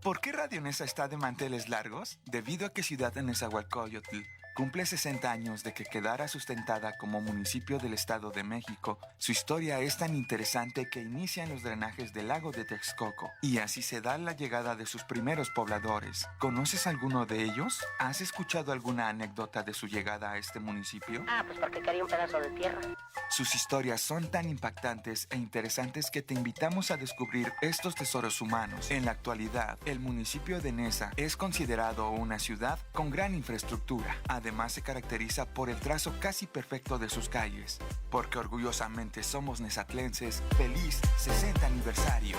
¿Por qué Radio Nesa está de manteles largos? Debido a que Ciudad de Nezahualcóyotl cumple 60 años de que quedara sustentada como municipio del Estado de México, su historia es tan interesante que inicia en los drenajes del lago de Texcoco, y así se da la llegada de sus primeros pobladores. ¿Conoces alguno de ellos? ¿Has escuchado alguna anécdota de su llegada a este municipio? Pues porque quería un pedazo de tierra. Sus historias son tan impactantes e interesantes que te invitamos a descubrir estos tesoros humanos. En la actualidad, el municipio de Nesa es considerado una ciudad con gran infraestructura. Además, se caracteriza por el trazo casi perfecto de sus calles. Porque orgullosamente somos nezatlenses. ¡Feliz 60 aniversario!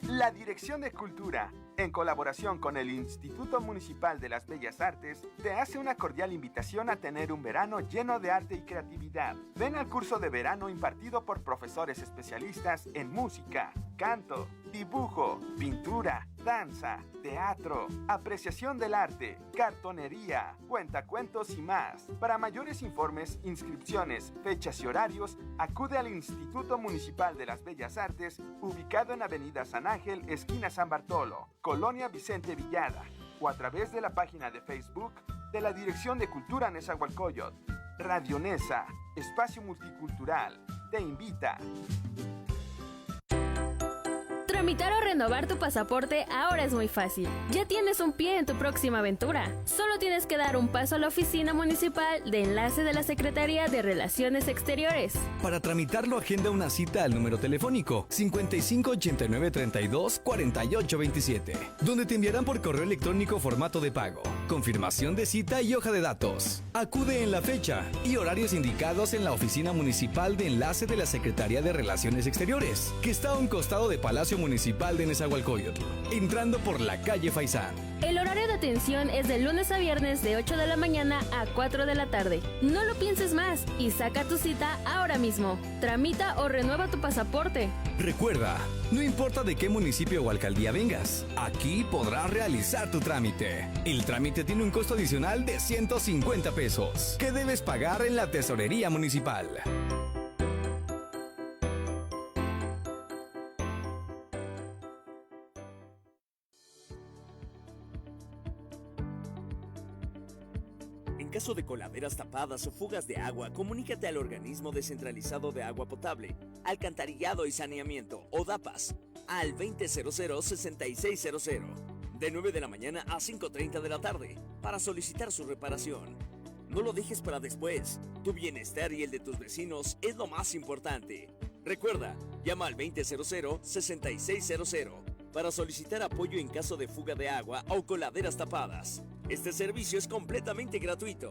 La Dirección de Cultura, en colaboración con el Instituto Municipal de las Bellas Artes, te hace una cordial invitación a tener un verano lleno de arte y creatividad. Ven al curso de verano impartido por profesores especialistas en música, canto, dibujo, pintura, danza, teatro, apreciación del arte, cartonería, cuentacuentos y más. Para mayores informes, inscripciones, fechas y horarios, acude al Instituto Municipal de las Bellas Artes, ubicado en Avenida San Ángel, esquina San Bartolo, Colonia Vicente Villada, o a través de la página de Facebook de la Dirección de Cultura Nezahualcóyotl. Radio Nesa, espacio multicultural, te invita. Tramitar o renovar tu pasaporte ahora es muy fácil. Ya tienes un pie en tu próxima aventura. Solo tienes que dar un paso a la oficina municipal de enlace de la Secretaría de Relaciones Exteriores. Para tramitarlo, agenda una cita al número telefónico 55 89 32 48 27, donde te enviarán por correo electrónico formato de pago, confirmación de cita y hoja de datos. Acude en la fecha y horarios indicados en la oficina municipal de enlace de la Secretaría de Relaciones Exteriores, que está a un costado de Palacio Municipal de Nezahualcóyotl, entrando por la calle Faisán. El horario de atención es de lunes a viernes de 8 de la mañana a 4 de la tarde. No lo pienses más y saca tu cita ahora mismo. Tramita o renueva tu pasaporte. Recuerda, no importa de qué municipio o alcaldía vengas, aquí podrás realizar tu trámite. El trámite tiene un costo adicional de 150 pesos, que debes pagar en la tesorería municipal. En caso de coladeras tapadas o fugas de agua, comunícate al Organismo Descentralizado de Agua Potable, Alcantarillado y Saneamiento, o DAPAS, al 2000-6600, de 9 de la mañana a 5:30 de la tarde, para solicitar su reparación. No lo dejes para después. Tu bienestar y el de tus vecinos es lo más importante. Recuerda, llama al 2000-6600 para solicitar apoyo en caso de fuga de agua o coladeras tapadas. Este servicio es completamente gratuito.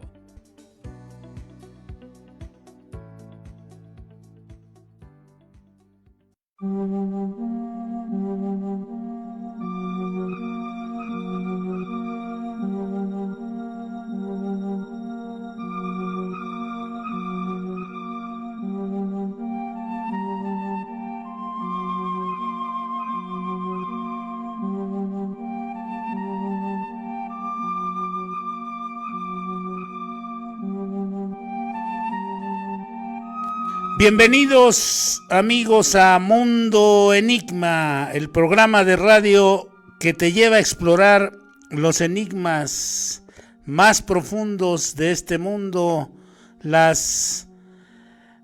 Bienvenidos amigos a Mundo Enigma, el programa de radio que te lleva a explorar los enigmas más profundos de este mundo.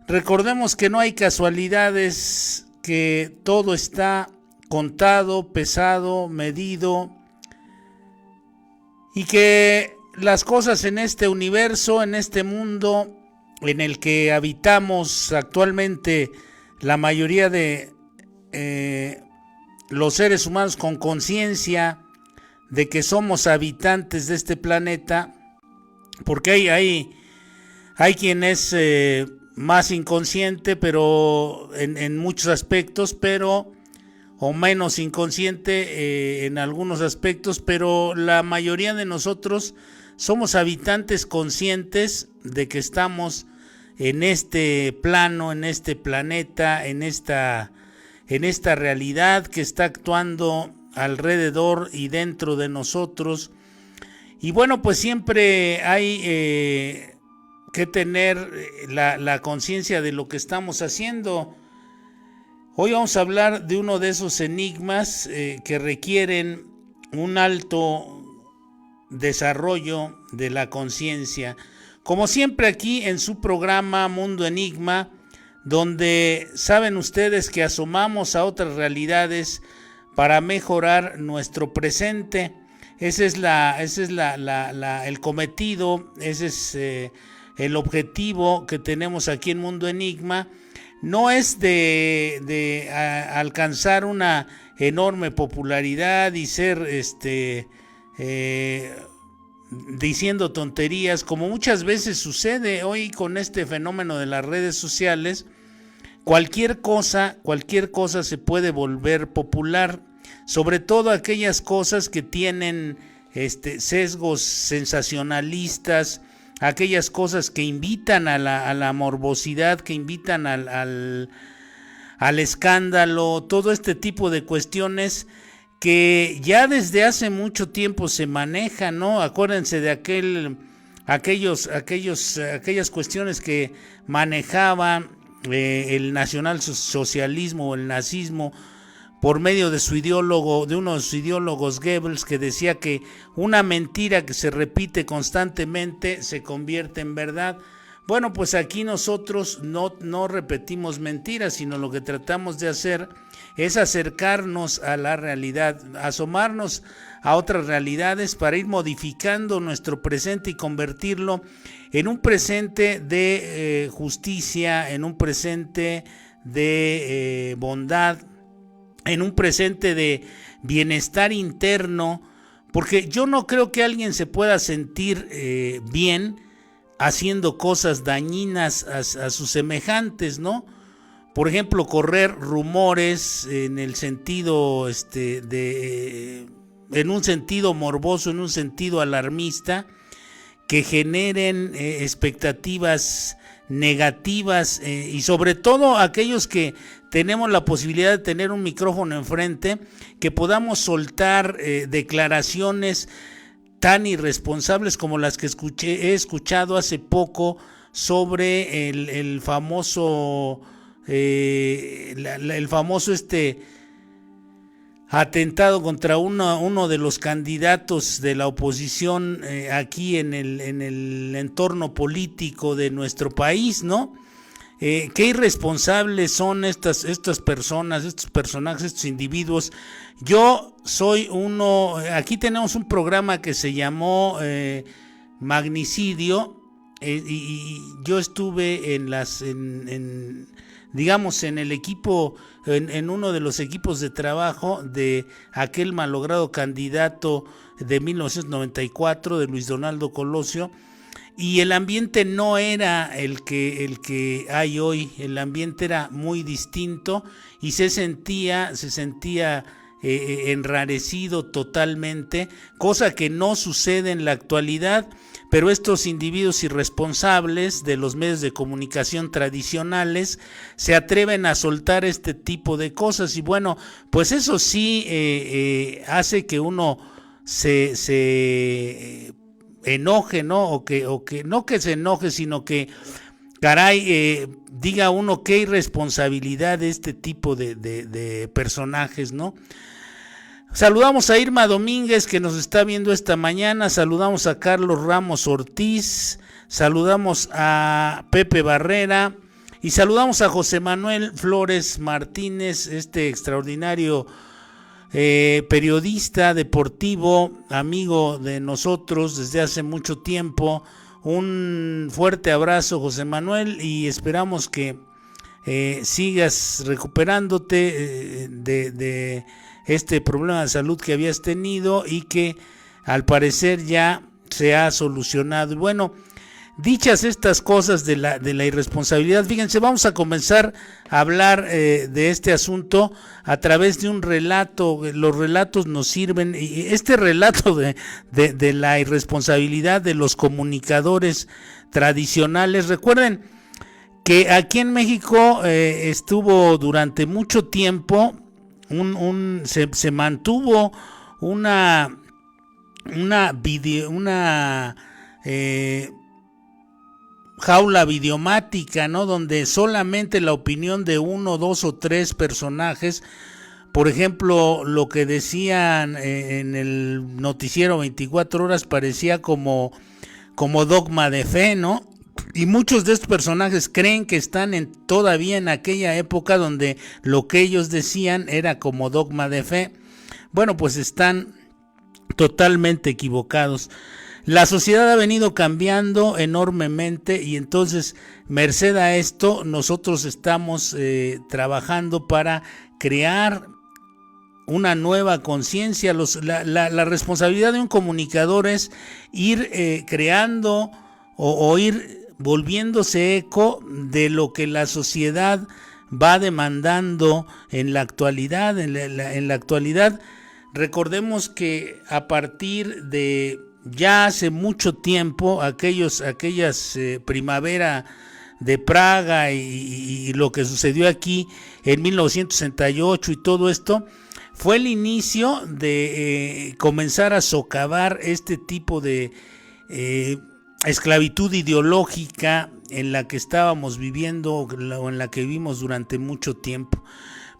Recordemos que no hay casualidades, que todo está contado, pesado, medido, y que las cosas en este universo, en este mundo en el que habitamos actualmente, la mayoría de los seres humanos con conciencia de que somos habitantes de este planeta, porque hay quien es más inconsciente, pero en muchos aspectos, o menos inconsciente en algunos aspectos, pero la mayoría de nosotros somos habitantes conscientes de que estamos en este plano, en este planeta, en esta realidad que está actuando alrededor y dentro de nosotros. Y bueno, pues siempre hay que tener la conciencia de lo que estamos haciendo. Hoy vamos a hablar de uno de esos enigmas que requieren un alto desarrollo de la conciencia. Como siempre aquí en su programa Mundo Enigma, donde saben ustedes que asomamos a otras realidades para mejorar nuestro presente. Ese es el cometido, ese es el objetivo que tenemos aquí en Mundo Enigma. No es de alcanzar una enorme popularidad y ser diciendo tonterías, como muchas veces sucede hoy con este fenómeno de las redes sociales. Cualquier cosa se puede volver popular, sobre todo aquellas cosas que tienen sesgos sensacionalistas, aquellas cosas que invitan a la morbosidad, que invitan al escándalo, todo este tipo de cuestiones que ya desde hace mucho tiempo se manejan, ¿no? Acuérdense de aquellas cuestiones que manejaba el nacionalsocialismo o el nazismo por medio de su ideólogo, de uno de sus ideólogos, Goebbels, que decía que una mentira que se repite constantemente se convierte en verdad. Bueno, pues aquí nosotros no repetimos mentiras, sino lo que tratamos de hacer es acercarnos a la realidad, asomarnos a otras realidades para ir modificando nuestro presente y convertirlo en un presente de justicia, en un presente de bondad, en un presente de bienestar interno, porque yo no creo que alguien se pueda sentir bien haciendo cosas dañinas a sus semejantes, ¿no? Por ejemplo, correr rumores en el sentido en un sentido morboso, en un sentido alarmista, que generen expectativas negativas y sobre todo aquellos que tenemos la posibilidad de tener un micrófono enfrente, que podamos soltar declaraciones tan irresponsables como las que he escuchado hace poco sobre el famoso atentado contra uno de los candidatos de la oposición aquí en el entorno político de nuestro país, ¿no? Qué irresponsables son estas personas, estos personajes, estos individuos. Yo soy uno, aquí tenemos un programa que se llamó Magnicidio, y yo estuve digamos en el equipo, en uno de los equipos de trabajo de aquel malogrado candidato de 1994, de Luis Donaldo Colosio, y el ambiente no era el que hay hoy, el ambiente era muy distinto y se sentía enrarecido totalmente, cosa que no sucede en la actualidad. Pero estos individuos irresponsables de los medios de comunicación tradicionales se atreven a soltar este tipo de cosas y bueno, pues eso sí hace que uno se enoje, ¿no? O que no que se enoje, sino que caray, diga uno qué irresponsabilidad de este tipo de personajes, ¿no? Saludamos a Irma Domínguez, que nos está viendo esta mañana, saludamos a Carlos Ramos Ortiz, saludamos a Pepe Barrera y saludamos a José Manuel Flores Martínez, este extraordinario periodista deportivo, amigo de nosotros desde hace mucho tiempo. Un fuerte abrazo, José Manuel, y esperamos que sigas recuperándote de este problema de salud que habías tenido y que al parecer ya se ha solucionado. Y bueno, dichas estas cosas de la irresponsabilidad, fíjense, vamos a comenzar a hablar de este asunto a través de un relato. Los relatos nos sirven, y este relato de la irresponsabilidad de los comunicadores tradicionales. Recuerden que aquí en México estuvo durante mucho tiempo se mantuvo una jaula videomática, ¿no? Donde solamente la opinión de 1, 2 o 3 personajes, por ejemplo, lo que decían en el noticiero 24 horas parecía como dogma de fe, ¿no? Y muchos de estos personajes creen que están todavía en aquella época donde lo que ellos decían era como dogma de fe. Bueno, pues están totalmente equivocados. La sociedad ha venido cambiando enormemente y entonces, merced a esto, nosotros estamos trabajando para crear una nueva conciencia. La responsabilidad de un comunicador es ir creando o ir volviéndose eco de lo que la sociedad va demandando en la actualidad. En la actualidad, recordemos que a partir de ya hace mucho tiempo, aquellas primavera de Praga y lo que sucedió aquí en 1968 y todo esto, fue el inicio de comenzar a socavar este tipo de esclavitud ideológica en la que estábamos viviendo o en la que vivimos durante mucho tiempo.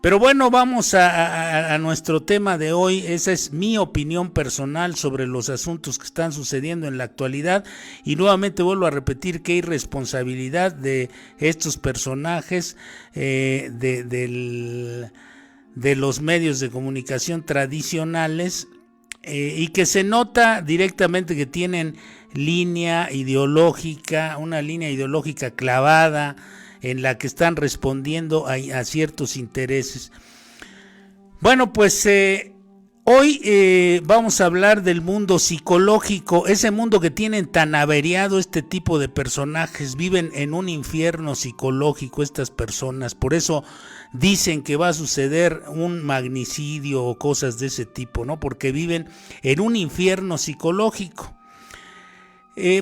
Pero bueno, vamos a nuestro tema de hoy. Esa es mi opinión personal sobre los asuntos que están sucediendo en la actualidad. Y nuevamente vuelvo a repetir que hay responsabilidad de estos personajes de los medios de comunicación tradicionales y que se nota directamente que tienen línea ideológica, una línea ideológica clavada en la que están respondiendo a ciertos intereses. Bueno, pues hoy vamos a hablar del mundo psicológico, ese mundo que tienen tan averiado este tipo de personajes. Viven en un infierno psicológico estas personas, por eso dicen que va a suceder un magnicidio o cosas de ese tipo, ¿no? Porque viven en un infierno psicológico.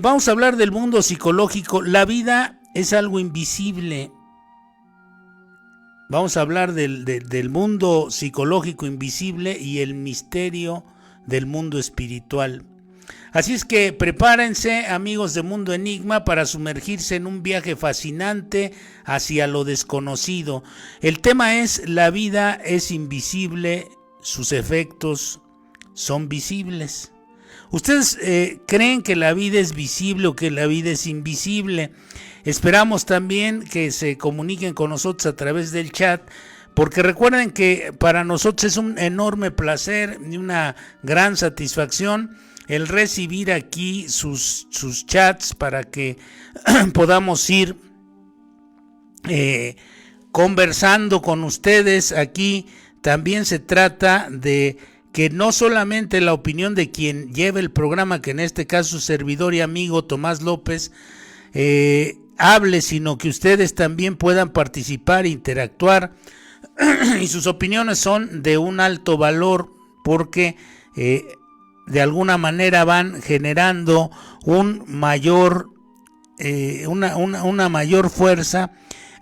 Vamos a hablar del mundo psicológico. La vida es algo invisible. Vamos a hablar del mundo psicológico invisible y el misterio del mundo espiritual. Así es que prepárense, amigos de Mundo Enigma, para sumergirse en un viaje fascinante hacia lo desconocido. El tema es: la vida es invisible, sus efectos son visibles. ¿Ustedes creen que la vida es visible o que la vida es invisible? Esperamos también que se comuniquen con nosotros a través del chat, porque recuerden que para nosotros es un enorme placer y una gran satisfacción el recibir aquí sus chats para que podamos ir conversando con ustedes. Aquí también se trata de que no solamente la opinión de quien lleva el programa, que en este caso su servidor y amigo Tomás López, hable, sino que ustedes también puedan participar, interactuar, y sus opiniones son de un alto valor porque de alguna manera van generando una mayor fuerza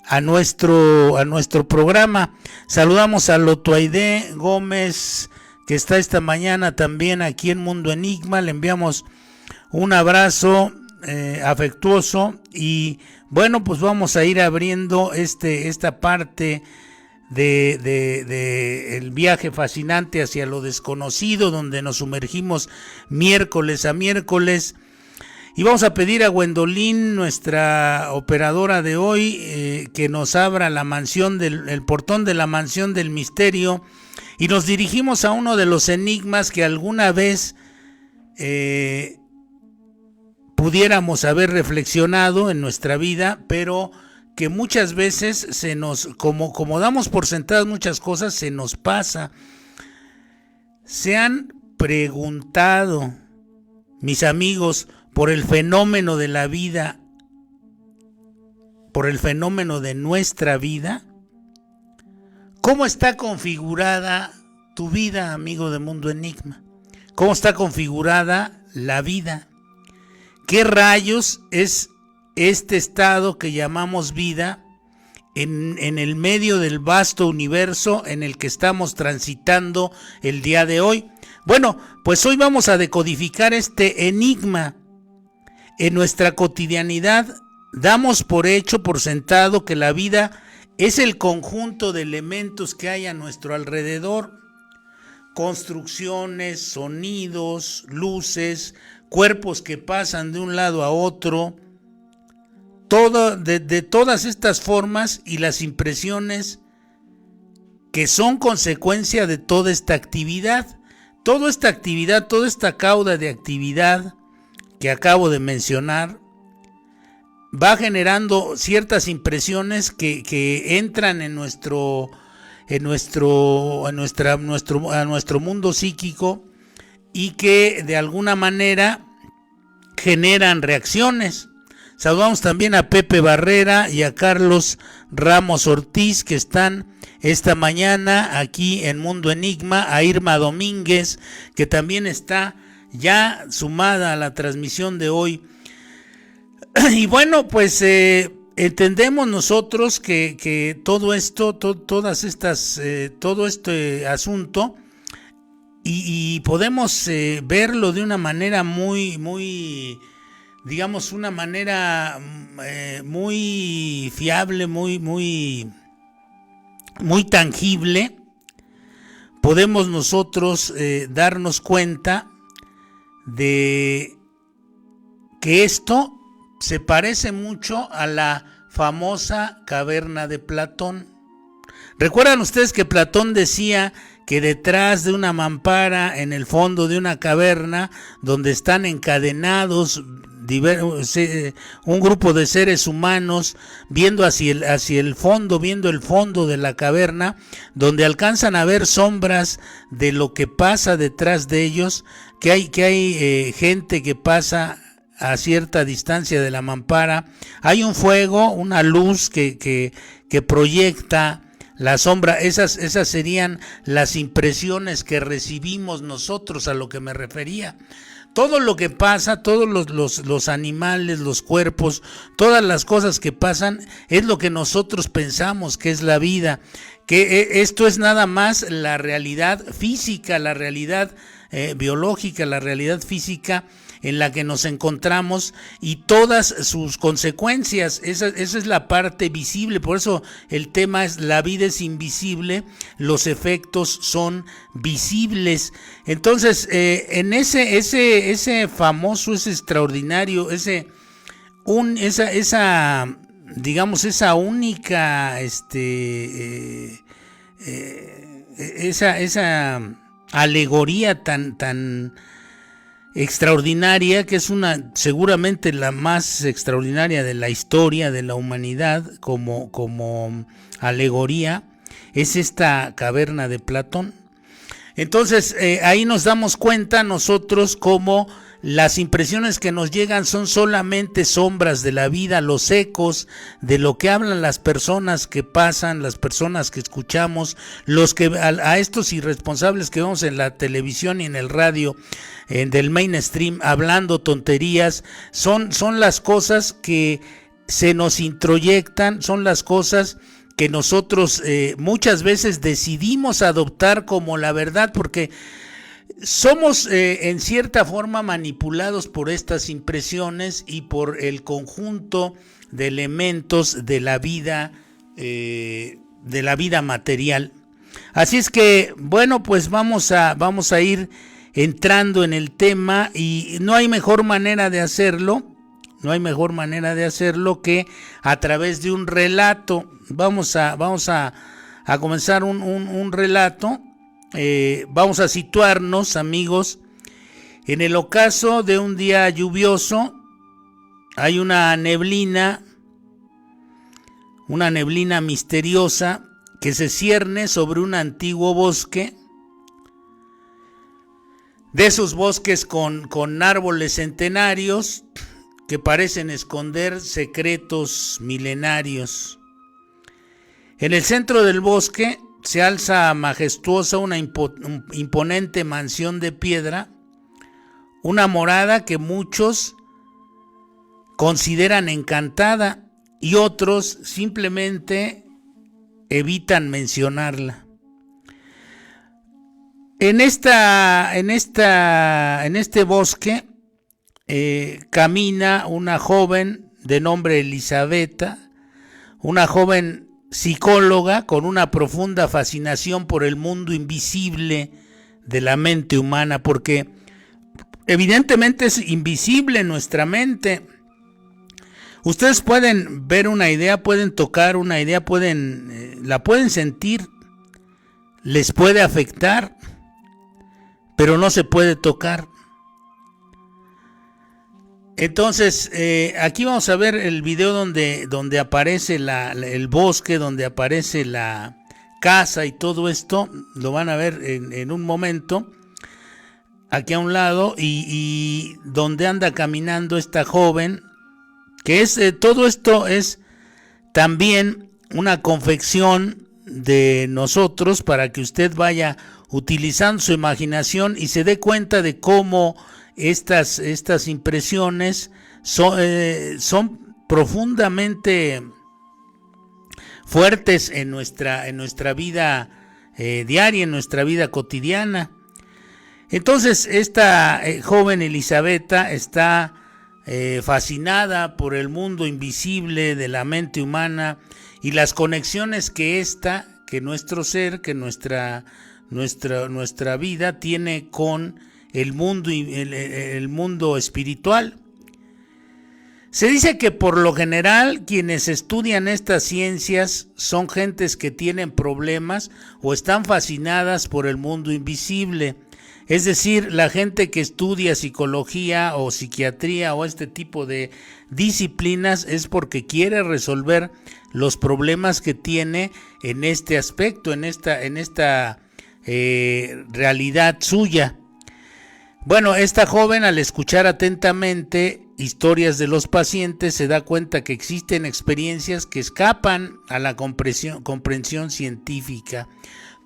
a nuestro programa. Saludamos a Lotuaide Gómez, que está esta mañana también aquí en Mundo Enigma. Le enviamos un abrazo afectuoso y bueno, pues vamos a ir abriendo esta parte de el viaje fascinante hacia lo desconocido, donde nos sumergimos miércoles a miércoles. Y vamos a pedir a Gwendolyn, nuestra operadora de hoy, que nos abra el portón de la mansión del misterio, y nos dirigimos a uno de los enigmas que alguna vez pudiéramos haber reflexionado en nuestra vida, pero que muchas veces como damos por sentadas muchas cosas, se nos pasa. ¿Se han preguntado, mis amigos, por el fenómeno de la vida, por el fenómeno de nuestra vida? ¿Cómo está configurada tu vida, amigo de Mundo Enigma? ¿Cómo está configurada la vida? ¿Qué rayos es este estado que llamamos vida en el medio del vasto universo en el que estamos transitando el día de hoy? Bueno, pues hoy vamos a decodificar este enigma. En nuestra cotidianidad damos por hecho, por sentado, que la vida es el conjunto de elementos que hay a nuestro alrededor. Construcciones, sonidos, luces, cuerpos que pasan de un lado a otro. De todas estas formas y las impresiones que son consecuencia de toda esta actividad. Toda esta cauda de actividad que acabo de mencionar va generando ciertas impresiones que entran a nuestro mundo psíquico y que de alguna manera generan reacciones. Saludamos también a Pepe Barrera y a Carlos Ramos Ortiz, que están esta mañana aquí en Mundo Enigma, a Irma Domínguez, que también está ya sumada a la transmisión de hoy. Y bueno, pues entendemos nosotros que todo esto, todo este asunto, y podemos verlo de una manera muy digamos, una manera muy fiable, muy tangible. Podemos nosotros darnos cuenta de que esto se parece mucho a la famosa caverna de Platón. ¿Recuerdan ustedes que Platón decía que detrás de una mampara, en el fondo de una caverna, donde están encadenados un grupo de seres humanos viendo hacia el fondo, viendo el fondo de la caverna, donde alcanzan a ver sombras de lo que pasa detrás de ellos, que hay gente que pasa a cierta distancia de la mampara, hay un fuego, una luz que proyecta la sombra. Esas serían las impresiones que recibimos nosotros, a lo que me refería. Todo lo que pasa, todos los animales, los cuerpos, todas las cosas que pasan, es lo que nosotros pensamos que es la vida, que esto es nada más la realidad física, la realidad biológica, la realidad física en la que nos encontramos y todas sus consecuencias. Esa es la parte visible. Por eso el tema es: la vida es invisible, los efectos son visibles. Entonces, en ese famoso, ese extraordinario, esa digamos, esa única, esa alegoría tan extraordinaria, que es seguramente la más extraordinaria de la historia de la humanidad como alegoría, es esta caverna de Platón. Entonces ahí nos damos cuenta nosotros cómo las impresiones que nos llegan son solamente sombras de la vida, los ecos de lo que hablan las personas que pasan, las personas que escuchamos, a estos irresponsables que vemos en la televisión y en el radio del mainstream hablando tonterías. Son las cosas que se nos introyectan, son las cosas que nosotros muchas veces decidimos adoptar como la verdad, porque somos en cierta forma manipulados por estas impresiones y por el conjunto de elementos de la vida material. Así es que, bueno, pues vamos a ir entrando en el tema, y no hay mejor manera de hacerlo que a través de un relato. Vamos a comenzar un relato. Vamos a situarnos, amigos, en el ocaso de un día lluvioso. Hay una neblina misteriosa que se cierne sobre un antiguo bosque, de esos bosques con árboles centenarios que parecen esconder secretos milenarios. En el centro del bosque se alza majestuosa una imponente mansión de piedra, una morada que muchos consideran encantada y otros simplemente evitan mencionarla. En este bosque camina una joven de nombre Elisabetta, una joven psicóloga con una profunda fascinación por el mundo invisible de la mente humana, porque evidentemente es invisible nuestra mente. Ustedes pueden ver una idea, pueden tocar una idea, la pueden sentir, les puede afectar, pero no se puede tocar. Entonces, aquí vamos a ver el video donde aparece el bosque, donde aparece la casa y todo esto. Lo van a ver en un momento, aquí a un lado, y donde anda caminando esta joven, que es todo esto es también una confección de nosotros para que usted vaya utilizando su imaginación y se dé cuenta de cómo estas impresiones son profundamente fuertes en nuestra vida diaria, en nuestra vida cotidiana. Entonces esta joven Elisabetta está fascinada por el mundo invisible de la mente humana y las conexiones que nuestro ser, que nuestra vida tiene con el mundo espiritual. Se dice que por lo general quienes estudian estas ciencias son gentes que tienen problemas o están fascinadas por el mundo invisible. Es decir, la gente que estudia psicología o psiquiatría o este tipo de disciplinas es porque quiere resolver los problemas que tiene en este aspecto, en esta realidad suya. Bueno, esta joven, al escuchar atentamente historias de los pacientes, se da cuenta que existen experiencias que escapan a la comprensión científica.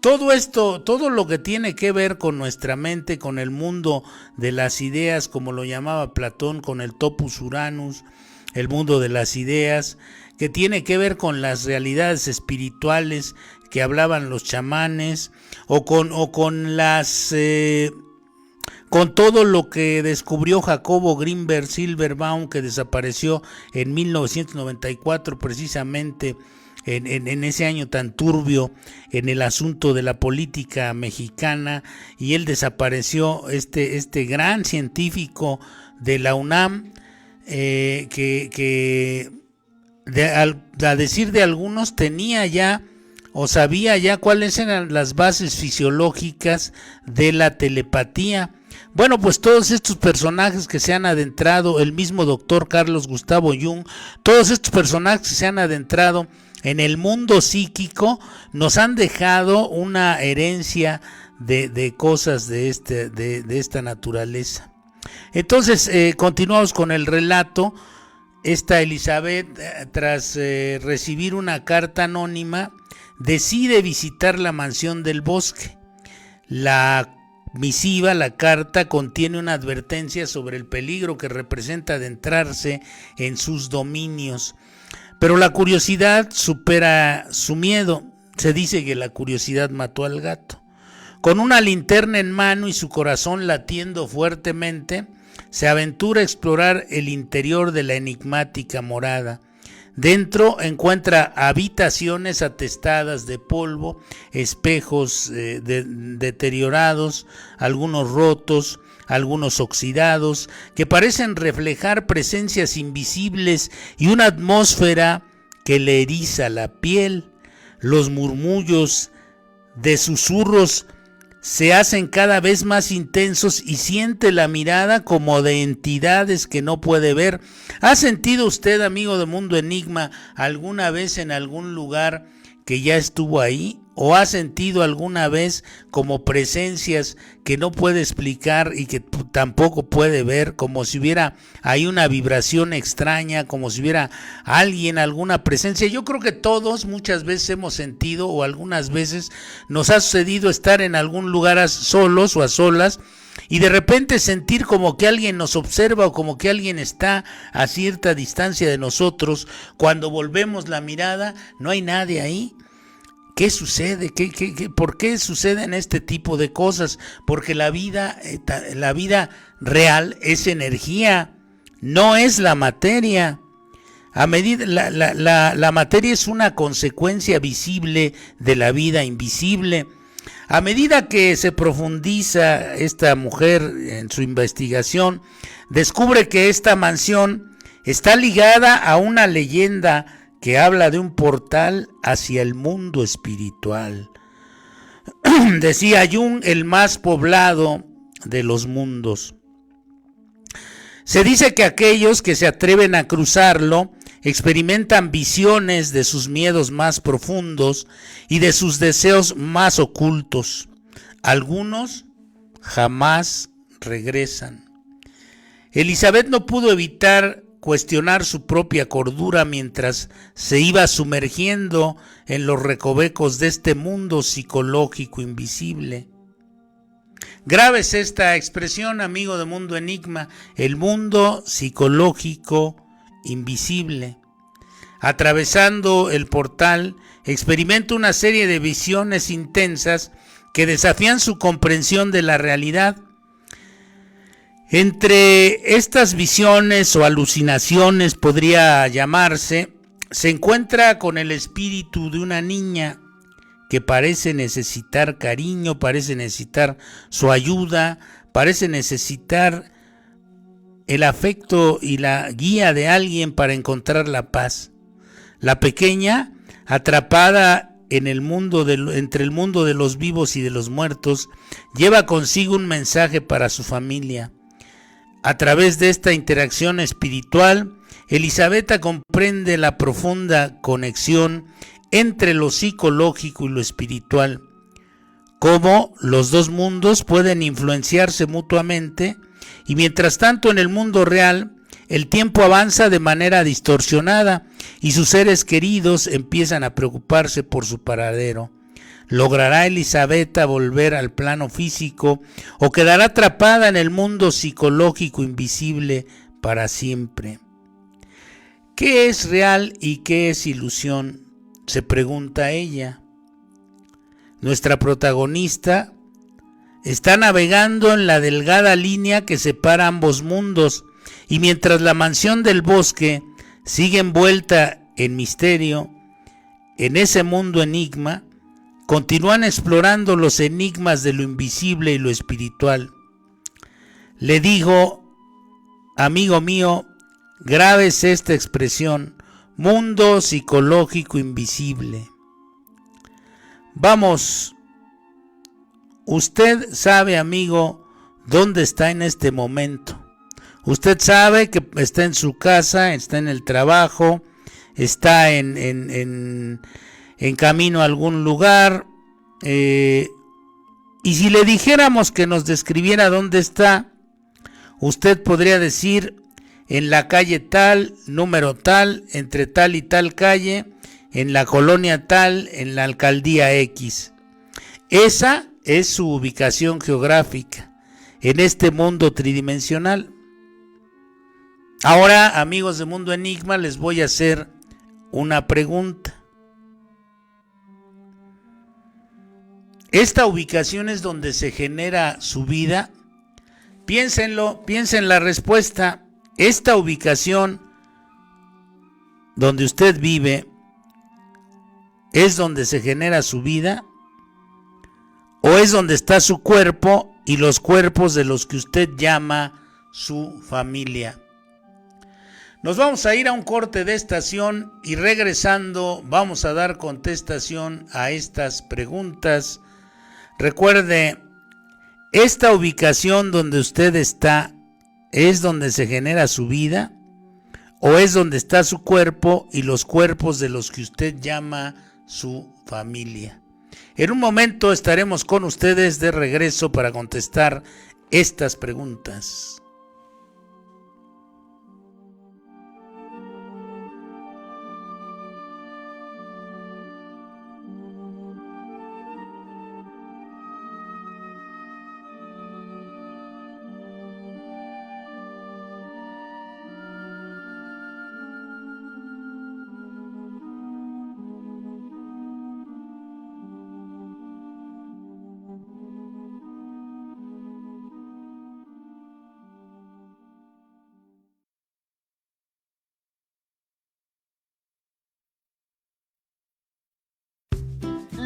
Todo esto, todo lo que tiene que ver con nuestra mente, con el mundo de las ideas, como lo llamaba Platón, con el topus Uranus, el mundo de las ideas, que tiene que ver con las realidades espirituales que hablaban los chamanes, o con todo lo que descubrió Jacobo Grinberg Silverbaum, que desapareció en 1994 precisamente, en ese año tan turbio en el asunto de la política mexicana, y él desapareció, este gran científico de la UNAM, que a decir de algunos tenía ya o sabía ya cuáles eran las bases fisiológicas de la telepatía. Bueno, pues todos estos personajes que se han adentrado, el mismo doctor Carlos Gustavo Jung, todos estos personajes que se han adentrado en el mundo psíquico, nos han dejado una herencia de cosas de esta naturaleza. Entonces, continuamos con el relato. Esta Elizabeth, tras recibir una carta anónima, decide visitar la mansión del bosque. La misiva, la carta, contiene una advertencia sobre el peligro que representa adentrarse en sus dominios. Pero la curiosidad supera su miedo. Se dice que la curiosidad mató al gato. Con una linterna en mano y su corazón latiendo fuertemente, se aventura a explorar el interior de la enigmática morada. Dentro encuentra habitaciones atestadas de polvo, espejos deteriorados, algunos rotos, algunos oxidados, que parecen reflejar presencias invisibles y una atmósfera que le eriza la piel. Los murmullos de susurros se hacen cada vez más intensos y siente la mirada como de entidades que no puede ver. ¿Ha sentido usted, amigo de Mundo Enigma, alguna vez en algún lugar que ya estuvo ahí? ¿O ha sentido alguna vez como presencias que no puede explicar y que tampoco puede ver, como si hubiera ahí una vibración extraña, como si hubiera alguien, alguna presencia? Yo creo que todos muchas veces hemos sentido, o algunas veces nos ha sucedido estar en algún lugar solos o a solas y de repente sentir como que alguien nos observa o como que alguien está a cierta distancia de nosotros. Cuando volvemos la mirada, no hay nadie ahí. ¿Qué sucede? ¿Por qué suceden este tipo de cosas? Porque la vida real es energía, no es la materia. A medida, la materia es una consecuencia visible de la vida invisible. A medida que se profundiza esta mujer en su investigación, descubre que esta mansión está ligada a una leyenda que habla de un portal hacia el mundo espiritual. Decía Jung, el más poblado de los mundos. Se dice que aquellos que se atreven a cruzarlo experimentan visiones de sus miedos más profundos y de sus deseos más ocultos. Algunos jamás regresan. Elizabeth no pudo evitar cuestionar su propia cordura mientras se iba sumergiendo en los recovecos de este mundo psicológico invisible. Grave es esta expresión, amigo de Mundo Enigma, el mundo psicológico invisible. Atravesando el portal, experimenta una serie de visiones intensas que desafían su comprensión de la realidad. Entre estas visiones o alucinaciones, podría llamarse, se encuentra con el espíritu de una niña que parece necesitar cariño, parece necesitar su ayuda, parece necesitar el afecto y la guía de alguien para encontrar la paz. La pequeña, atrapada en el mundo entre el mundo de los vivos y de los muertos, lleva consigo un mensaje para su familia. A través de esta interacción espiritual, Elisabetta comprende la profunda conexión entre lo psicológico y lo espiritual, cómo los dos mundos pueden influenciarse mutuamente, y mientras tanto en el mundo real el tiempo avanza de manera distorsionada y sus seres queridos empiezan a preocuparse por su paradero. ¿Logrará Elisabetta volver al plano físico o quedará atrapada en el mundo psicológico invisible para siempre? ¿Qué es real y qué es ilusión?, se pregunta ella. Nuestra protagonista está navegando en la delgada línea que separa ambos mundos, y mientras la mansión del bosque sigue envuelta en misterio, en ese mundo enigma, continúan explorando los enigmas de lo invisible y lo espiritual. Le digo, amigo mío, grave es esta expresión, mundo psicológico invisible. Vamos, usted sabe, amigo, dónde está en este momento. Usted sabe que está en su casa, está en el trabajo, está en camino a algún lugar. Y si le dijéramos que nos describiera dónde está, usted podría decir: en la calle tal, número tal, entre tal y tal calle, en la colonia tal, en la alcaldía X. Esa es su ubicación geográfica en este mundo tridimensional. Ahora, amigos de Mundo Enigma, les voy a hacer una pregunta. ¿Esta ubicación es donde se genera su vida? Piénsenlo, piensen la respuesta. ¿Esta ubicación donde usted vive es donde se genera su vida? ¿O es donde está su cuerpo y los cuerpos de los que usted llama su familia? Nos vamos a ir a un corte de estación y regresando vamos a dar contestación a estas preguntas. Recuerde, ¿esta ubicación donde usted está es donde se genera su vida? ¿O es donde está su cuerpo y los cuerpos de los que usted llama su familia? En un momento estaremos con ustedes de regreso para contestar estas preguntas.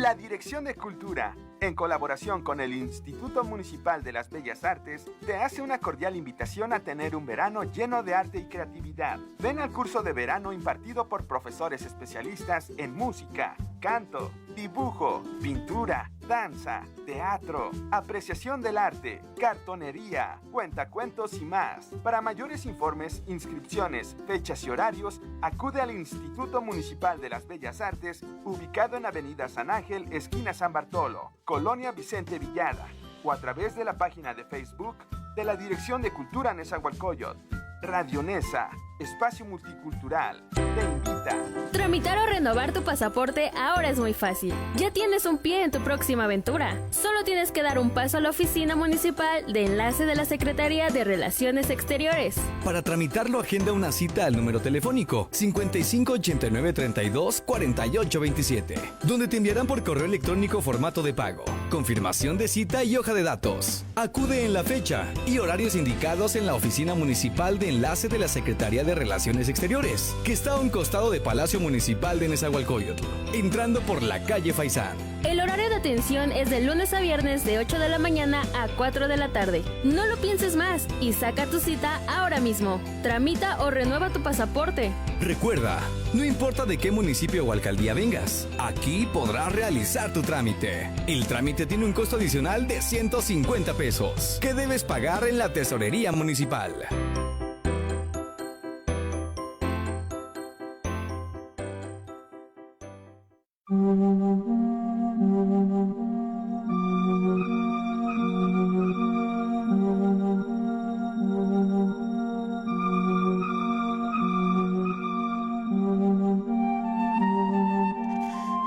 La Dirección de Cultura, en colaboración con el Instituto Municipal de las Bellas Artes, te hace una cordial invitación a tener un verano lleno de arte y creatividad. Ven al curso de verano impartido por profesores especialistas en música, canto, dibujo, pintura, danza, teatro, apreciación del arte, cartonería, cuentacuentos y más. Para mayores informes, inscripciones, fechas y horarios, acude al Instituto Municipal de las Bellas Artes, ubicado en Avenida San Ángel, esquina San Bartolo, Colonia Vicente Villada, o a través de la página de Facebook de la Dirección de Cultura Nezahualcóyotl. Radio Nesa, espacio multicultural, te invita. Tramitar o renovar tu pasaporte ahora es muy fácil. Ya tienes un pie en tu próxima aventura. Solo tienes que dar un paso a la oficina municipal de enlace de la Secretaría de Relaciones Exteriores. Para tramitarlo, agenda una cita al número telefónico 5589324827, donde te enviarán por correo electrónico formato de pago, confirmación de cita y hoja de datos. Acude en la fecha y horarios indicados en la oficina municipal de enlace de la Secretaría de Relaciones Exteriores, que está a un costado de Palacio Municipal de Nezahualcóyotl, entrando por la calle Faisán. El horario de atención es de lunes a viernes de 8 de la mañana a 4 de la tarde. No lo pienses más y saca tu cita ahora mismo. Tramita o renueva tu pasaporte. Recuerda, no importa de qué municipio o alcaldía vengas, aquí podrás realizar tu trámite. El trámite tiene un costo adicional de 150 pesos, que debes pagar en la tesorería municipal.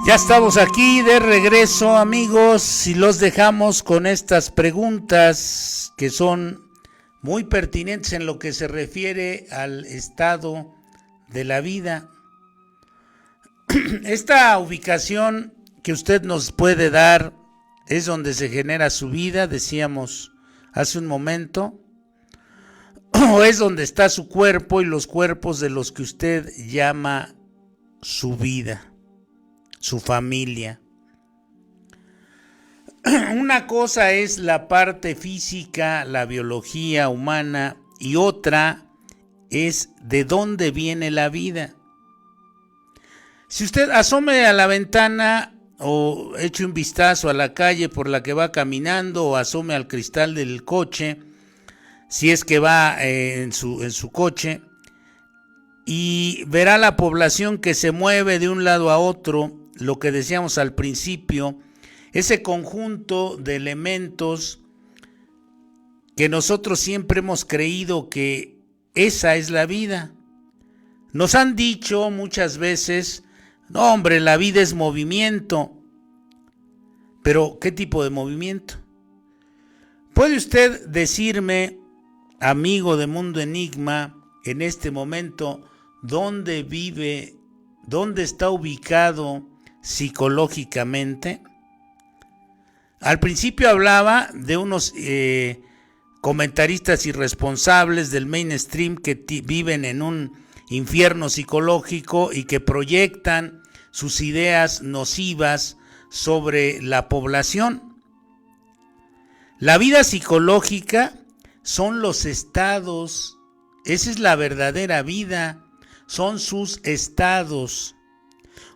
Ya estamos aquí de regreso, amigos, y los dejamos con estas preguntas que son muy pertinentes en lo que se refiere al estado de la vida. Esta ubicación que usted nos puede dar es donde se genera su vida, decíamos hace un momento, o es donde está su cuerpo y los cuerpos de los que usted llama su vida, su familia. Una cosa es la parte física, la biología humana, y otra es de dónde viene la vida. Si usted asome a la ventana o eche un vistazo a la calle por la que va caminando, o asome al cristal del coche, si es que va en su coche, y verá la población que se mueve de un lado a otro, lo que decíamos al principio, ese conjunto de elementos que nosotros siempre hemos creído que esa es la vida. Nos han dicho muchas veces, no hombre, la vida es movimiento. Pero, ¿qué tipo de movimiento? ¿Puede usted decirme, amigo de Mundo Enigma, en este momento, dónde vive, dónde está ubicado psicológicamente? Al principio hablaba de unos comentaristas irresponsables del mainstream que viven en un infierno psicológico y que proyectan sus ideas nocivas sobre la población. La vida psicológica son los estados, esa es la verdadera vida, son sus estados.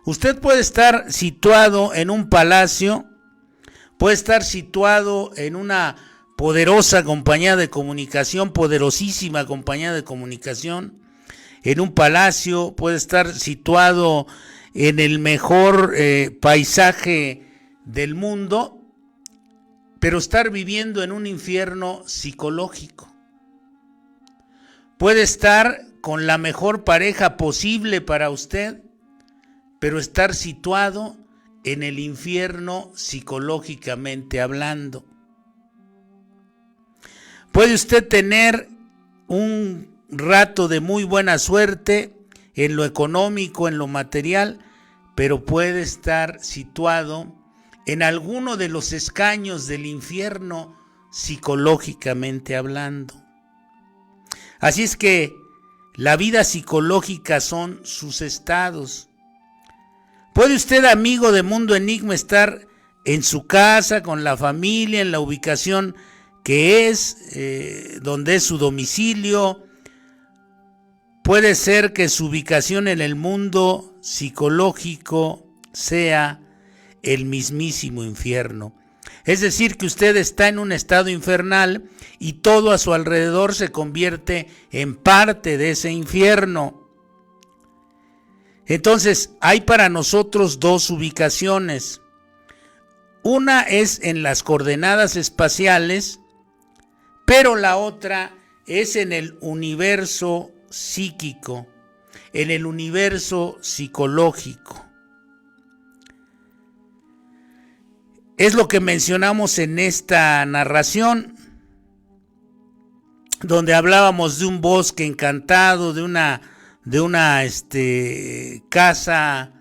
Usted puede estar situado en un palacio, puede estar situado en una poderosa compañía de comunicación, poderosísima compañía de comunicación, en un palacio, puede estar situado en el mejor paisaje del mundo, pero estar viviendo en un infierno psicológico. Puede estar con la mejor pareja posible para usted, pero estar situado en el infierno psicológicamente hablando. Puede usted tener un rato de muy buena suerte en lo económico, en lo material, pero puede estar situado en alguno de los escaños del infierno psicológicamente hablando. Así es que la vida psicológica son sus estados. Puede usted, amigo de Mundo Enigma, estar en su casa, con la familia, en la ubicación que es, donde es su domicilio. Puede ser que su ubicación en el mundo psicológico sea el mismísimo infierno. Es decir, que usted está en un estado infernal y todo a su alrededor se convierte en parte de ese infierno. Entonces, hay para nosotros dos ubicaciones. Una es en las coordenadas espaciales, pero la otra es en el universo psíquico, en el universo psicológico. Es lo que mencionamos en esta narración, donde hablábamos de un bosque encantado, de una casa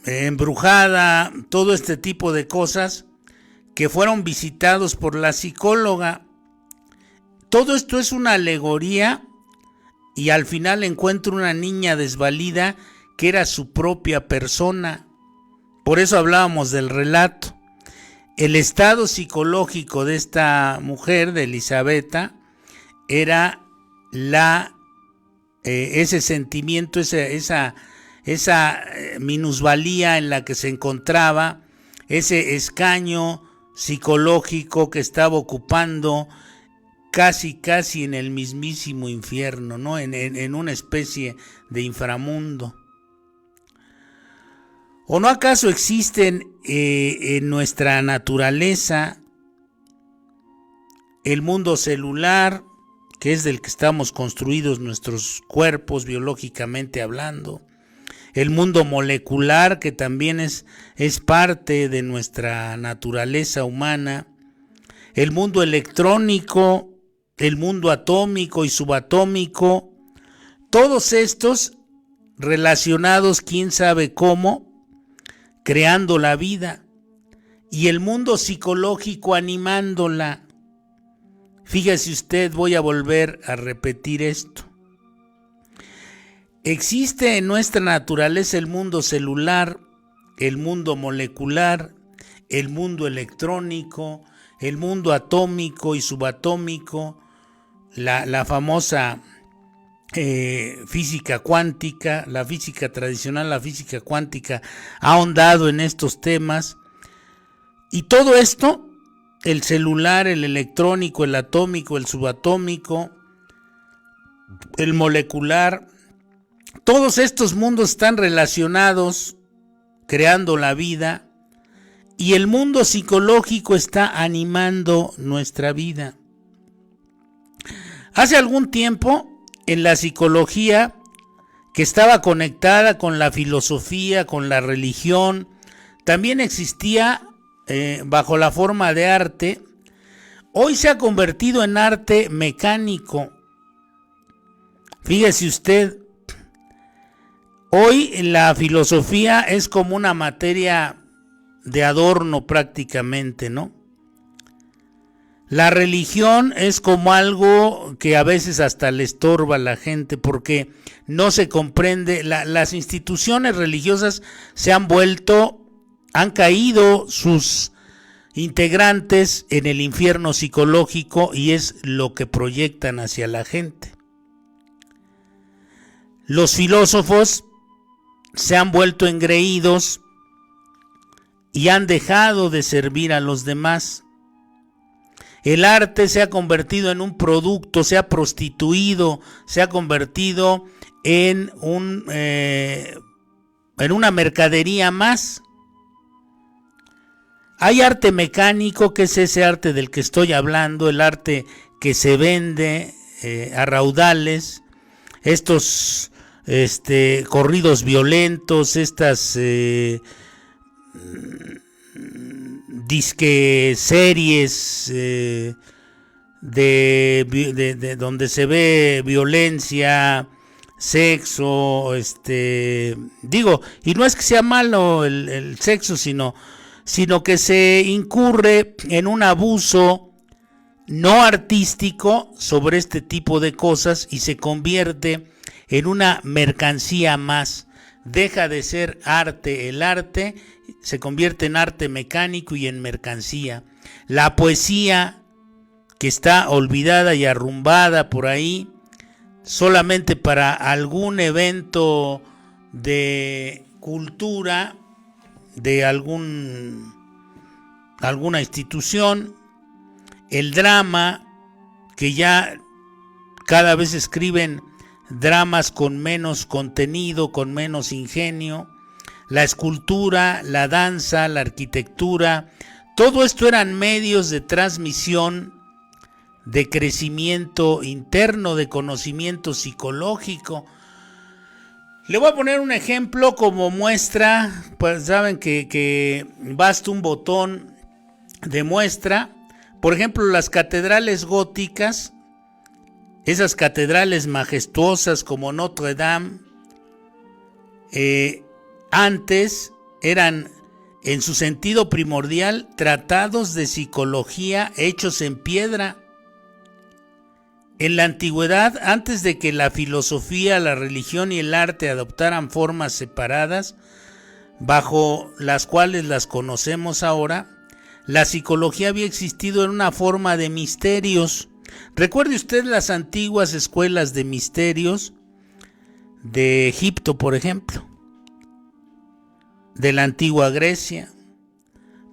embrujada, todo este tipo de cosas que fueron visitados por la psicóloga. Todo esto es una alegoría y al final encuentro una niña desvalida que era su propia persona. Por eso hablábamos del relato. El estado psicológico de esta mujer, de Elisabetta, era ese sentimiento, esa minusvalía en la que se encontraba, ese escaño psicológico que estaba ocupando casi en el mismísimo infierno, ¿no? En una especie de inframundo. ¿O no acaso existen en nuestra naturaleza el mundo celular, que es del que estamos construidos nuestros cuerpos biológicamente hablando? El mundo molecular, que también es parte de nuestra naturaleza humana. El mundo electrónico, el mundo atómico y subatómico. Todos estos relacionados, quién sabe cómo, creando la vida. Y el mundo psicológico animándola. Fíjese usted, voy a volver a repetir esto. Existe en nuestra naturaleza el mundo celular, el mundo molecular, el mundo electrónico, el mundo atómico y subatómico, la famosa física cuántica, la física tradicional, la física cuántica ha ahondado en estos temas. Y todo esto, el celular, el electrónico, el atómico, el subatómico, el molecular, todos estos mundos están relacionados, creando la vida, y el mundo psicológico está animando nuestra vida. Hace algún tiempo, en la psicología, que estaba conectada con la filosofía, con la religión, también existía bajo la forma de arte. Hoy se ha convertido en arte mecánico. Fíjese usted, hoy la filosofía es como una materia de adorno prácticamente, ¿no? La religión es como algo que a veces hasta le estorba a la gente porque no se comprende. Las instituciones religiosas han caído sus integrantes en el infierno psicológico y es lo que proyectan hacia la gente. Los filósofos se han vuelto engreídos y han dejado de servir a los demás. El arte se ha convertido en un producto, se ha prostituido, se ha convertido en una mercadería más. Hay arte mecánico, que es ese arte del que estoy hablando, el arte que se vende a raudales, estos corridos violentos, estas disque series de donde se ve violencia, sexo, y no es que sea malo el sexo, sino que se incurre en un abuso no artístico sobre este tipo de cosas y se convierte en una mercancía más. deja de ser arte. El arte se convierte en arte mecánico y en mercancía. La poesía, que está olvidada y arrumbada por ahí, solamente para algún evento de cultura de alguna institución. El drama, que ya cada vez escriben dramas con menos contenido, con menos ingenio. La escultura, la danza, la arquitectura, todo esto eran medios de transmisión, de crecimiento interno, de conocimiento psicológico. Le voy a poner un ejemplo como muestra, pues saben que basta un botón de muestra. Por ejemplo, las catedrales góticas, esas catedrales majestuosas como Notre Dame, antes eran en su sentido primordial tratados de psicología hechos en piedra. En la antigüedad, antes de que la filosofía, la religión y el arte adoptaran formas separadas, bajo las cuales las conocemos ahora, la psicología había existido en una forma de misterios. Recuerde usted las antiguas escuelas de misterios de Egipto, por ejemplo, de la antigua Grecia.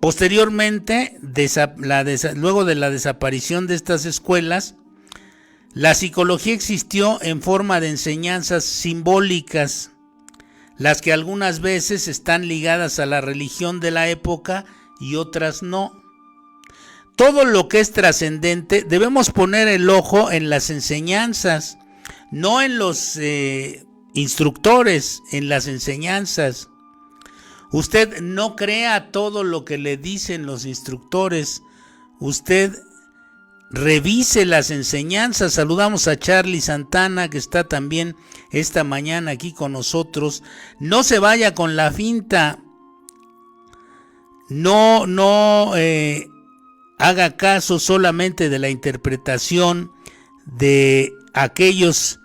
Posteriormente, luego de la desaparición de estas escuelas, la psicología existió en forma de enseñanzas simbólicas, las que algunas veces están ligadas a la religión de la época y otras no. Todo lo que es trascendente, debemos poner el ojo en las enseñanzas, no en los instructores, en las enseñanzas. Usted no crea todo lo que le dicen los instructores, usted revise las enseñanzas. Saludamos a Charlie Santana, que está también esta mañana aquí con nosotros. No se vaya con la finta, no haga caso solamente de la interpretación de aquellos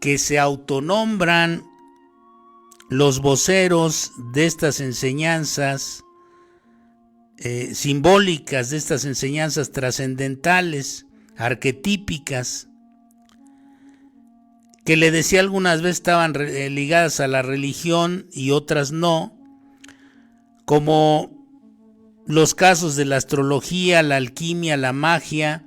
que se autonombran los voceros de estas enseñanzas simbólicas, de estas enseñanzas trascendentales, arquetípicas, que le decía algunas veces estaban ligadas a la religión y otras no, como los casos de la astrología, la alquimia, la magia,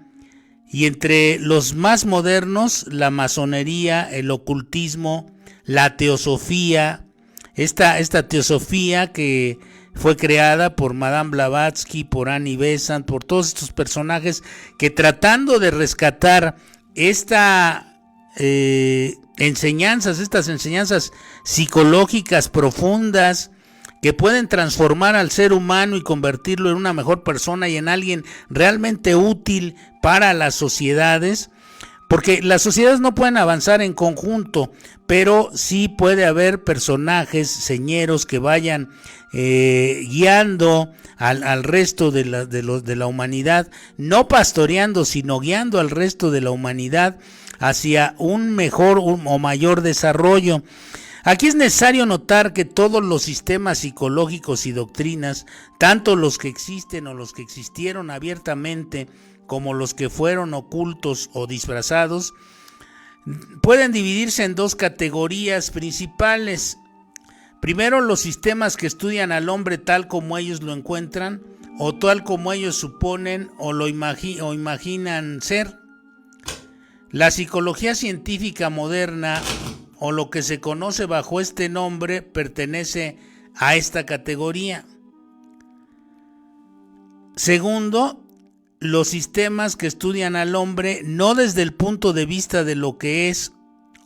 y entre los más modernos, la masonería, el ocultismo, la teosofía, esta teosofía que fue creada por Madame Blavatsky, por Annie Besant, por todos estos personajes que, tratando de rescatar estas enseñanzas psicológicas profundas que pueden transformar al ser humano y convertirlo en una mejor persona y en alguien realmente útil para las sociedades, porque las sociedades no pueden avanzar en conjunto, pero sí puede haber personajes señeros que vayan guiando al resto de la humanidad, no pastoreando, sino guiando al resto de la humanidad hacia un mejor o mayor desarrollo. Aquí es necesario notar que todos los sistemas psicológicos y doctrinas, tanto los que existen o los que existieron abiertamente, como los que fueron ocultos o disfrazados, pueden dividirse en dos categorías principales. Primero, los sistemas que estudian al hombre tal como ellos lo encuentran, o tal como ellos suponen o imaginan ser. La psicología científica moderna, o lo que se conoce bajo este nombre, pertenece a esta categoría. Segundo, los sistemas que estudian al hombre no desde el punto de vista de lo que es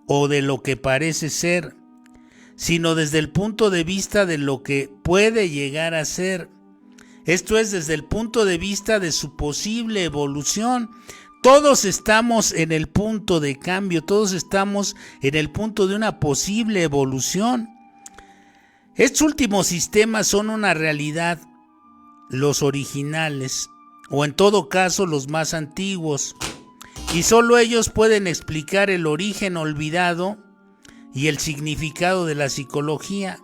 o de lo que parece ser, sino desde el punto de vista de lo que puede llegar a ser. Esto es, desde el punto de vista de su posible evolución. Todos estamos en el punto de cambio, todos estamos en el punto de una posible evolución. Estos últimos sistemas son una realidad, los originales, o en todo caso los más antiguos, y solo ellos pueden explicar el origen olvidado y el significado de la psicología.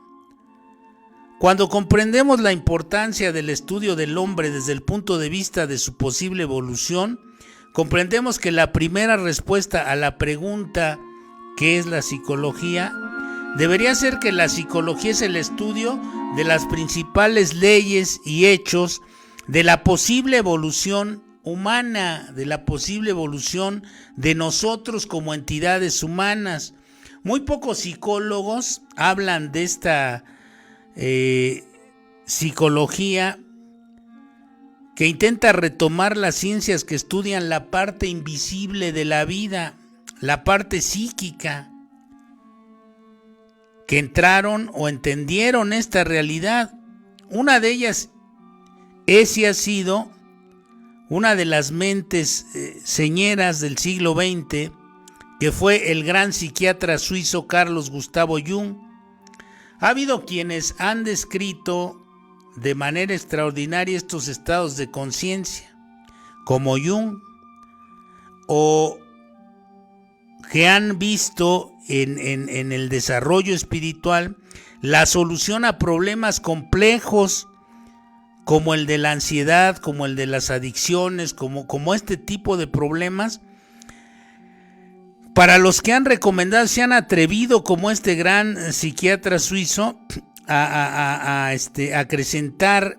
Cuando comprendemos la importancia del estudio del hombre desde el punto de vista de su posible evolución, comprendemos que la primera respuesta a la pregunta ¿qué es la psicología? Debería ser que la psicología es el estudio de las principales leyes y hechos de la posible evolución humana, de la posible evolución de nosotros como entidades humanas. Muy pocos psicólogos hablan de esta psicología que intenta retomar las ciencias que estudian la parte invisible de la vida, la parte psíquica, que entraron o entendieron esta realidad. Una de ellas es y ha sido una de las mentes señeras del siglo XX, que fue el gran psiquiatra suizo Carlos Gustavo Jung. Ha habido quienes han descrito de manera extraordinaria estos estados de conciencia, como Jung, o que han visto en el desarrollo espiritual la solución a problemas complejos como el de la ansiedad, como el de las adicciones, como este tipo de problemas. Para los que han recomendado, se han atrevido, como este gran psiquiatra suizo, a acrecentar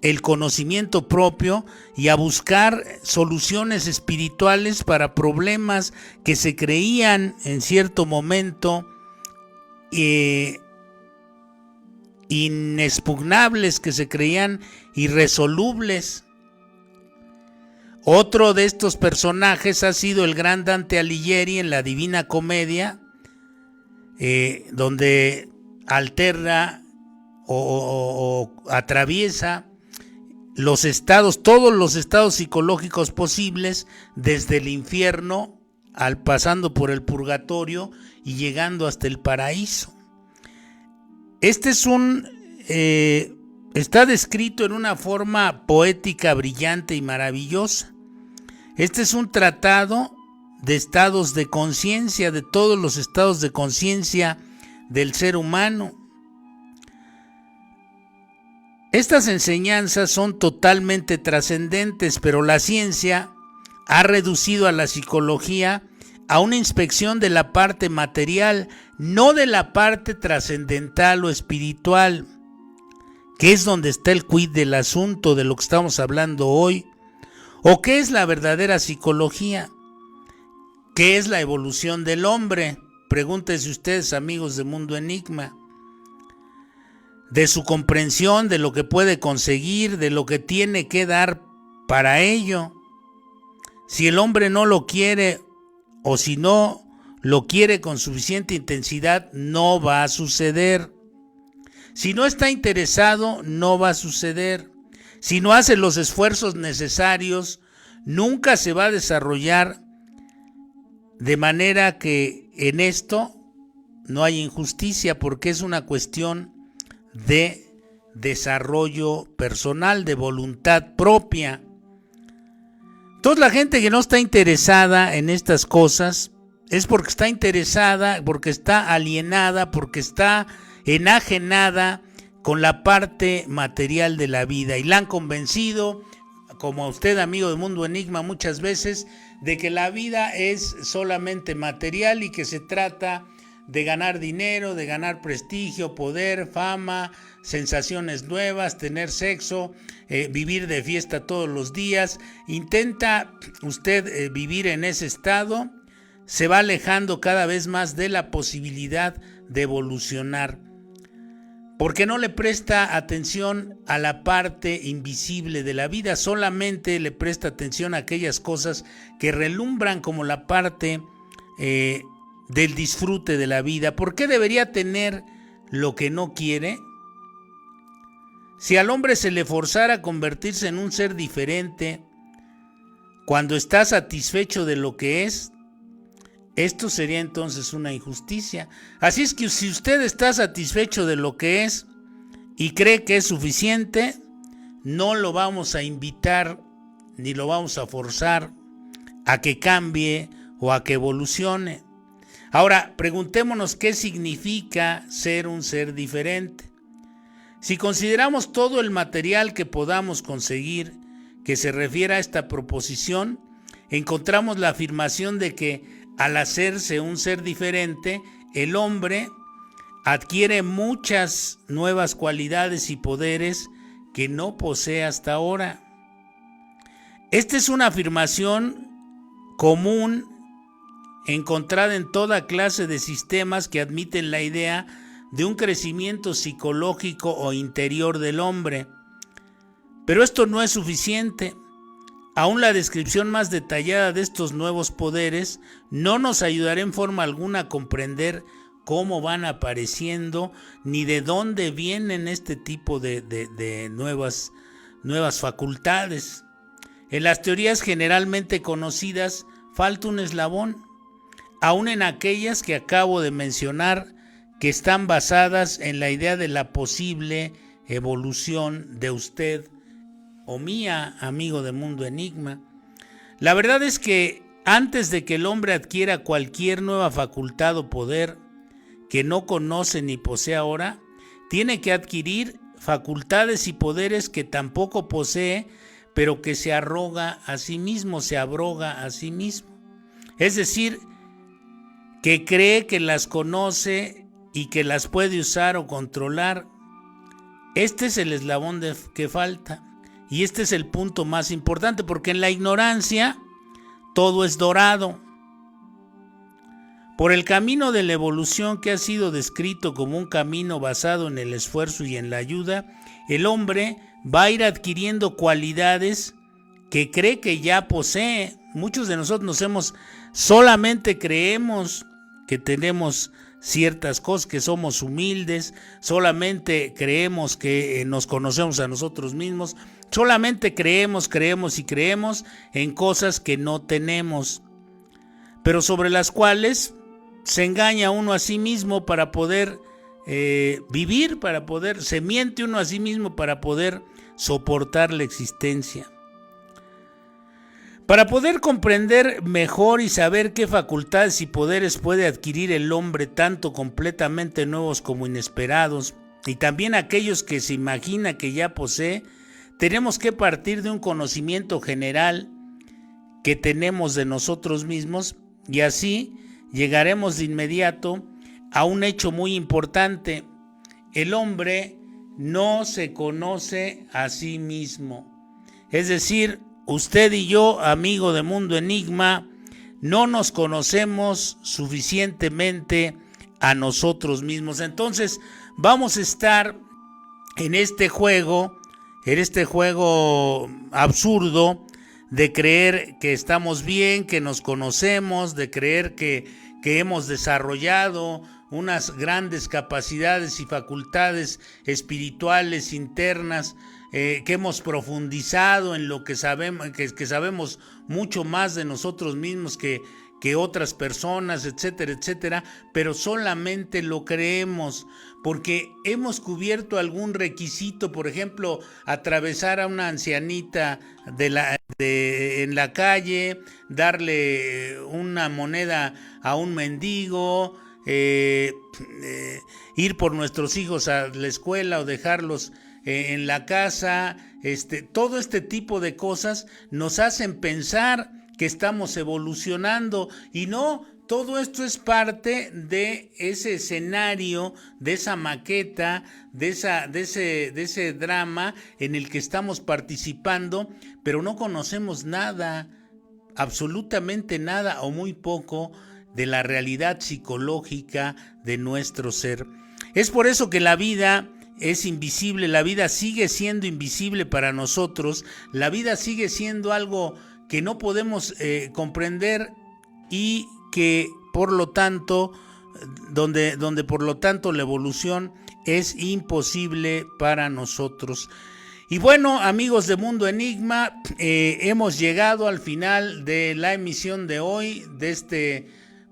el conocimiento propio y a buscar soluciones espirituales para problemas que se creían en cierto momento inexpugnables, que se creían irresolubles. Otro de estos personajes ha sido el gran Dante Alighieri en la Divina Comedia, donde alterna o atraviesa los estados, todos los estados psicológicos posibles, desde el infierno pasando por el purgatorio y llegando hasta el paraíso. Este es está descrito en una forma poética brillante y maravillosa. Este es un tratado de estados de conciencia, de todos los estados de conciencia del ser humano. Estas enseñanzas son totalmente trascendentes, pero la ciencia ha reducido a la psicología a una inspección de la parte material, no de la parte trascendental o espiritual, que es donde está el quid del asunto de lo que estamos hablando hoy. ¿O qué es la verdadera psicología? ¿Qué es la evolución del hombre? Pregúntense ustedes, amigos de Mundo Enigma. De su comprensión, de lo que puede conseguir, de lo que tiene que dar para ello. Si el hombre no lo quiere, o si no lo quiere con suficiente intensidad, no va a suceder. Si no está interesado, no va a suceder. Si no hace los esfuerzos necesarios, nunca se va a desarrollar, de manera que en esto no hay injusticia, porque es una cuestión de desarrollo personal, de voluntad propia. Entonces la gente que no está interesada en estas cosas es porque está interesada, porque está alienada, porque está enajenada con la parte material de la vida, y la han convencido, como a usted, amigo de Mundo Enigma, muchas veces, de que la vida es solamente material y que se trata de ganar dinero, de ganar prestigio, poder, fama, sensaciones nuevas, tener sexo, vivir de fiesta todos los días. Intenta usted vivir en ese estado, se va alejando cada vez más de la posibilidad de evolucionar, porque no le presta atención a la parte invisible de la vida, solamente le presta atención a aquellas cosas que relumbran como la parte del disfrute de la vida. ¿Por qué debería tener lo que no quiere? Si al hombre se le forzara a convertirse en un ser diferente cuando está satisfecho de lo que es, esto sería entonces una injusticia. Así es que si usted está satisfecho de lo que es y cree que es suficiente, no lo vamos a invitar ni lo vamos a forzar a que cambie o a que evolucione. Ahora, preguntémonos qué significa ser un ser diferente. Si consideramos todo el material que podamos conseguir que se refiere a esta proposición, encontramos la afirmación de que al hacerse un ser diferente, el hombre adquiere muchas nuevas cualidades y poderes que no posee hasta ahora. Esta es una afirmación común encontrada en toda clase de sistemas que admiten la idea de un crecimiento psicológico o interior del hombre. Pero esto no es suficiente. Aún la descripción más detallada de estos nuevos poderes no nos ayudará en forma alguna a comprender cómo van apareciendo ni de dónde vienen este tipo de nuevas facultades. En las teorías generalmente conocidas falta un eslabón, aún en aquellas que acabo de mencionar, que están basadas en la idea de la posible evolución de usted o mía, amigo de Mundo Enigma. La verdad es que antes de que el hombre adquiera cualquier nueva facultad o poder que no conoce ni posee ahora, tiene que adquirir facultades y poderes que tampoco posee, pero que se abroga a sí mismo. Es decir, que cree que las conoce y que las puede usar o controlar. Este es el eslabón que falta. Y este es el punto más importante, porque en la ignorancia todo es dorado. Por el camino de la evolución, que ha sido descrito como un camino basado en el esfuerzo y en la ayuda, el hombre va a ir adquiriendo cualidades que cree que ya posee. Muchos de nosotros solamente creemos que tenemos ciertas cosas, que somos humildes, solamente creemos que nos conocemos a nosotros mismos, solamente creemos en cosas que no tenemos, pero sobre las cuales se engaña uno a sí mismo para poder vivir, se miente uno a sí mismo para poder soportar la existencia. Para poder comprender mejor y saber qué facultades y poderes puede adquirir el hombre, tanto completamente nuevos como inesperados, y también aquellos que se imagina que ya posee, tenemos que partir de un conocimiento general que tenemos de nosotros mismos, y así llegaremos de inmediato a un hecho muy importante. El hombre no se conoce a sí mismo. Es decir, usted y yo, amigo de Mundo Enigma, no nos conocemos suficientemente a nosotros mismos. Entonces, vamos a estar en este juego absurdo de creer que estamos bien, que nos conocemos, de creer que hemos desarrollado unas grandes capacidades y facultades espirituales internas, que hemos profundizado en lo que sabemos, que sabemos mucho más de nosotros mismos que otras personas, etcétera, etcétera, pero solamente lo creemos porque hemos cubierto algún requisito, por ejemplo, atravesar a una ancianita en la calle, darle una moneda a un mendigo, ir por nuestros hijos a la escuela o dejarlos en la casa. Todo este tipo de cosas nos hacen pensar que estamos evolucionando, y no, todo esto es parte de ese escenario, de esa maqueta, de ese drama en el que estamos participando, pero no conocemos nada, absolutamente nada o muy poco de la realidad psicológica de nuestro ser. Es por eso que la vida es invisible, la vida sigue siendo invisible para nosotros, la vida sigue siendo algo que no podemos comprender, y que por lo tanto, donde por lo tanto la evolución es imposible para nosotros. Y bueno, amigos de Mundo Enigma, hemos llegado al final de la emisión de hoy, de este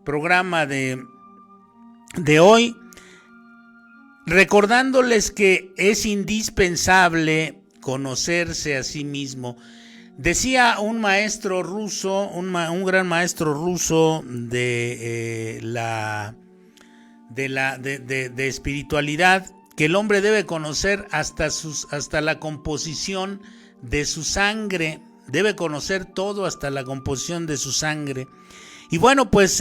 programa de hoy, recordándoles que es indispensable conocerse a sí mismo. Decía un maestro ruso, un gran maestro ruso de espiritualidad, que el hombre debe conocer hasta la composición de su sangre, debe conocer todo hasta la composición de su sangre. Y bueno, pues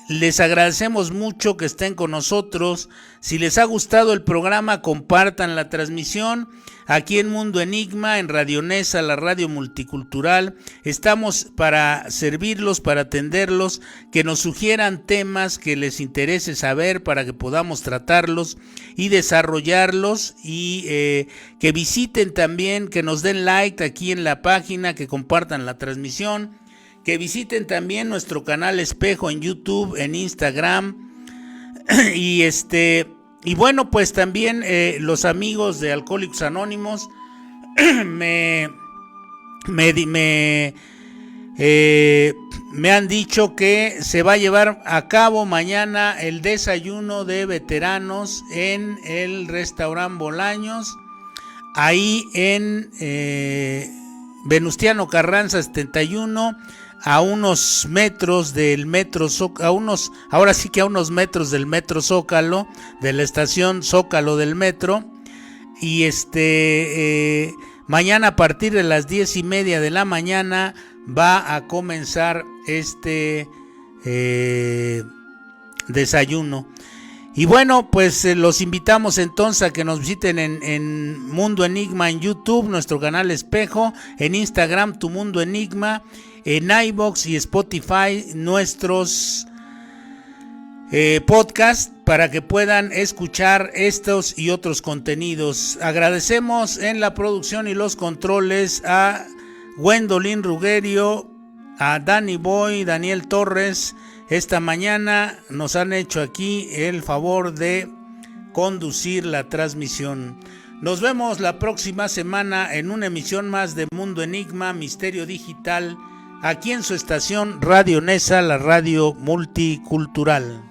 les agradecemos mucho que estén con nosotros. Si les ha gustado el programa, compartan la transmisión. Aquí en Mundo Enigma, en Radio Nesa, la radio multicultural, estamos para servirlos, para atenderlos, que nos sugieran temas que les interese saber para que podamos tratarlos y desarrollarlos, y que visiten también, que nos den like aquí en la página, que compartan la transmisión, que visiten también nuestro canal Espejo en YouTube, en Instagram, y bueno, pues también los amigos de Alcohólicos Anónimos me han dicho que se va a llevar a cabo mañana el desayuno de veteranos en el restaurante Bolaños, ahí en Venustiano Carranza 71, a unos metros del metro Zócalo, ahora sí que a unos metros del metro Zócalo, de la estación Zócalo del metro. Y mañana a partir de las 10:30 de la mañana va a comenzar este desayuno. Y bueno, pues los invitamos entonces a que nos visiten en Mundo Enigma en YouTube, nuestro canal Espejo, en Instagram Tu Mundo Enigma, en iVoox y Spotify nuestros podcasts, para que puedan escuchar estos y otros contenidos. Agradecemos en la producción y los controles a Gwendolyn Rugerio, a Danny Boy, Daniel Torres. Esta mañana nos han hecho aquí el favor de conducir la transmisión. Nos vemos la próxima semana en una emisión más de Mundo Enigma, Misterio Digital, aquí en su estación Radio Nesa, la radio multicultural.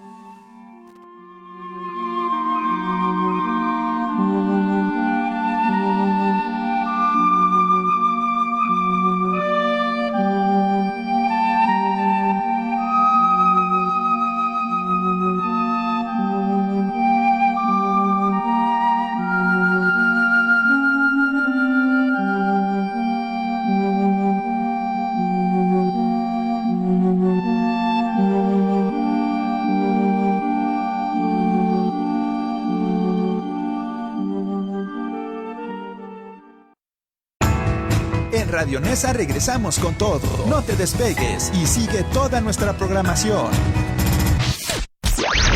Radio Nesa regresamos con todo. No te despegues y sigue toda nuestra programación.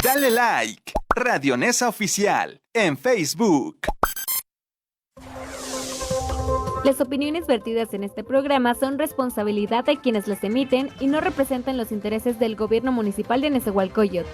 Dale like. Radio Nesa Oficial en Facebook. Las opiniones vertidas en este programa son responsabilidad de quienes las emiten y no representan los intereses del Gobierno Municipal de Nezahualcóyotl.